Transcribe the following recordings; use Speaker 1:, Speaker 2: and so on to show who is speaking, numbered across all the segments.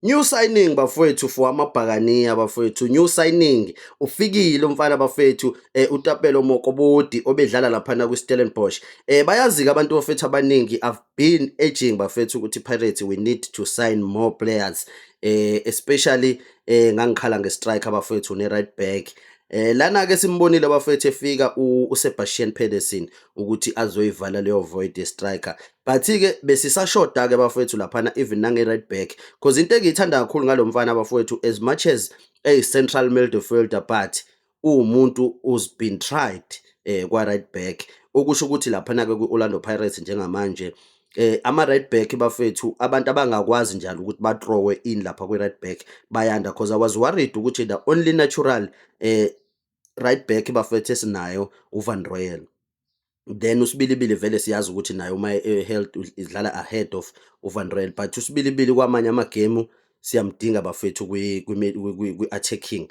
Speaker 1: New signing bafowethu for amabhakaniya bafowethu, new signing ufikile umfana bafowethu, uTapelo Mokobodi obedlala laphana kwiStellenbosch. Bayazi-ke abantu bafowethu abaningi, I've been urging bafowethu ukuthi Pirates we need to sign more players, especially ngangikhala nge-striker bafowethu ne-right back. Lana-ke simbonile bafowethu efika uSebastian Pedersen ukuthi azoyivala leyo void ye-striker, but-ke besisashoda-ke bafowethu laphana even nange-right back, cause into engiyithanda kakhulu ngalo mfana bafowethu, as much as eyi-central midfielder but uwumuntu who's been tried kwa-right back, okusho ukuthi laphana-ke kwi-Orlando Pirates njengamanje ama-right back bafethu abantu abangakwazi njalo ukuthi bathrowe in lapha kwi-right back bayanda, cause I was worried ukuthi the only natural right back bafethu esinayo uVan Royel. Then uSibilibili vele siyazi ukuthi naye uma health idlala ahead of uVan Royel, but uSibilibili kwamanye amagemu siyamdinga bafethu kwi-attacking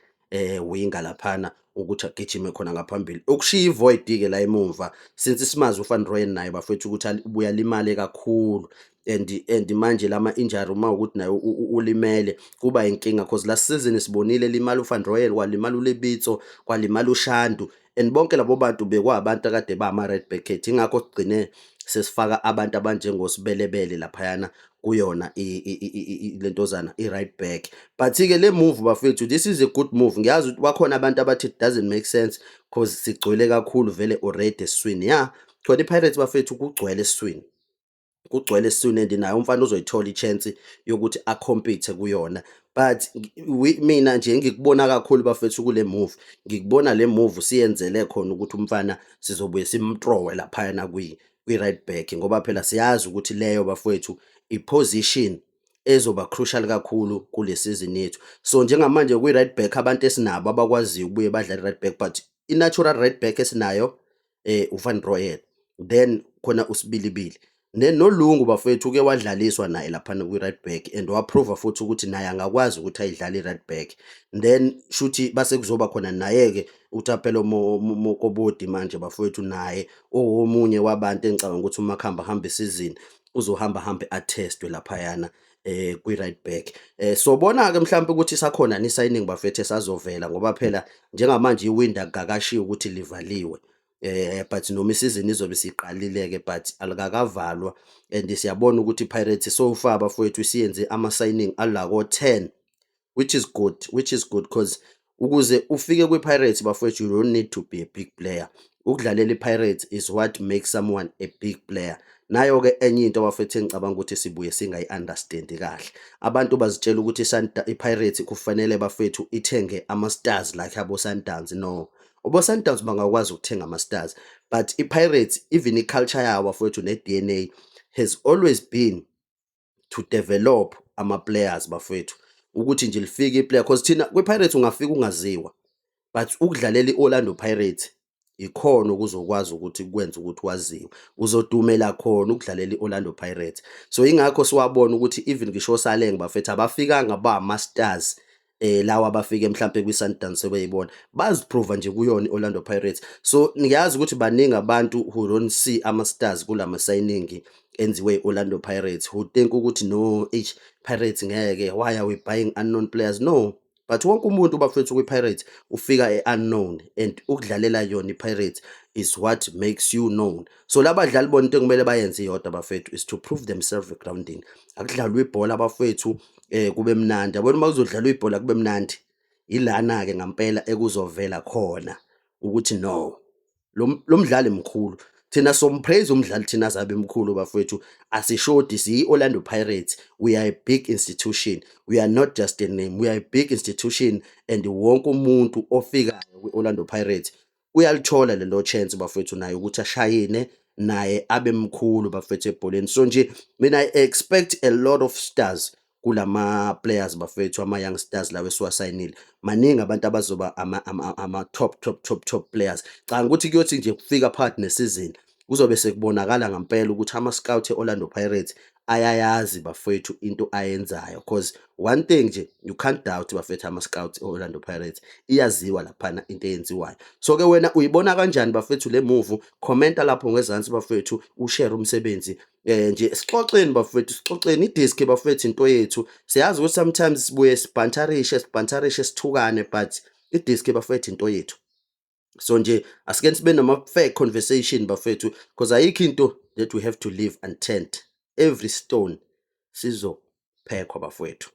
Speaker 1: winger laphana ukuthi agijime khona ngaphambili, okushiya ivoid-ke la emumva since simazi uVan Royel naye bafethu ukuthi uyalimale kakhulu, and manje lama-injury uma ukuthi naye ulimele kuba inkinga, cause last season sibonile elimala uVan Royel, kwalimala uLebitso, kwalimala uShandu, and bonke labo bantu bekwabantu akade bama-right back ethu. Ingakho sigcine sesifaka abantu abanjengosibelebele laphayana kuyona lentozana i-right back. But-ke le move bafethu, this is a good move. Ngiyazi ukuthi bakhona abantu abathi it doesn't make sense cause sigcwele kakhulu vele already esiswini. Yeah, khona i-Pirates bafethu kugcwele esiswini, kugcwele esiswini, and naye umfana uzoyithola i-chance yokuthi akhompithe kuyona. But mina nje ngikubona kakhulu bafethu kule move, ngikubona le move siyenzele khona ukuthi umfana sizobuye simtrowe laphayana kwi-right back, ngoba phela siyazi ukuthi leyo bafethu i-position ezoba crucial kakhulu kule season yethu. So njengamanje kwi-right back abantu esinabo abakwaziyo ukubuye badlale right back, but i-natural right back esinayo uVan Royel, then khona uSibilibili, nolungu bafethu uke wadlaliswa naye laphana kwi-right back and waprova futhi ukuthi naye angakwazi ukuthi ayidlale i-right back. Then shuthi base kuzoba khona naye-ke uTapelo Mokobodi manje bafowethu, naye omunye wabantu engicabanga ukuthi uma kuhamba hamba isizini uzohamba hambe athestwe laphayana kwi-right back. Sobona-ke mhlawumbe ukuthi sakhona ni-signing bafethu esazovela, ngoba phela njengamanje iwindi akukakashiwo ukuthi livaliwe. But noma isizini izobe siqalile-ke but alikakavalwa, and siyabona ukuthi iPirates so far bafowethu siyenze ama-signing alako 10, which is good cause ukuze ufike kwi-Pirates bafowethu you don't need to be a big player. Ukudlalela i-Pirates is what makes someone a big player. Nayo-ke enye into bafethu engicabanga ukuthi sibuye singayi-understand kahle, abantu bazitshela ukuthi i-Pirates kufanele bafethu ithenge ama-stars like abo Sundowns. No, abo Sundowns bangakwazi ukuthenga ama-stars, but i-Pirates even i-culture yawo bafowethu ne-DNA has always been to develop ama-players bafowethu, ukuthi nje lifike iplayer, cause thina kwi-Pirates ungafika ungaziwa, but ukudlalela i-Orlando Pirates ikhona okuzokwazi ukuthi kwenze ukuthi waziwe, uzodumela khona ukudlalela i-Orlando Pirates. So ingakho siwabona ukuthi even ngisho oSaleng bafethu abafikanga ba ama-stars lawa abafike mhlampe kwi-Sundowns sebeyibona, baziprova nje kuyona i-Orlando Pirates. So ngiyazi ukuthi baningi abantu who don't see ama-stars kulama signing enziwe i-Orlando Pirates, who think ukuthi no, Pirates ngeke, why are we buying unknown players? No, but wonke umuntu bafethu kwi-Pirates ufika e-unknown, and ukudlalela yona i-Pirates is what makes you known. So labadlali bona into ekumele bayenze iyodwa bafethu is to prove themselves egrawundini. Akudlalwe ibhola bafethu kube mnandi. Yabona uma kuzodlalwa ibhola kube mnandi, ilana-ke ngampela ekuzovela khona ukuthi no, lo mdlali mkhulu. Thina sompraise umdlali thina azabe mkhulu bafethu, asishodi siyi-Orlando Pirates, we are a big institution, we are not just a name, we are a big institution, and wonke umuntu ofikayo kwi-Orlando Pirates uyalithola lelo chance bafethu naye ukuthi ashayine naye abe mkhulu bafethu ebholeni. So nje mina I expect a lot of stars kulama players bafethu, ama-young stars lawa esiwasayinile. Maningi abantu abazoba ama-top players. Cha ukuthi kuyothi nje kufika phakathi nesizini kuzobe sekubonakala ngampela ukuthi ama-scout e-Orlando Pirates ayayazi bafowethu into ayenzayo, cause one thing nje you can't doubt bafethu ama-scouts e-Orlando Pirates iyaziwa laphana into eyenziwayo. So-ke wena uyibona kanjani bafethu le move? Khomenta lapho ngezansi bafethu, ushare umsebenzi. Nje sixoxeni bafethu, sixoxeni idiski bafethu into yethu. Siyazi ukuthi sometimes sibuye sibhantarishe sithukane, but idiski bafethu into yethu. So nje asike sibe nama-fair conversation bafethu, because ayikho into that we have to leave unturned. Every stone sizophekhwa bafowethu.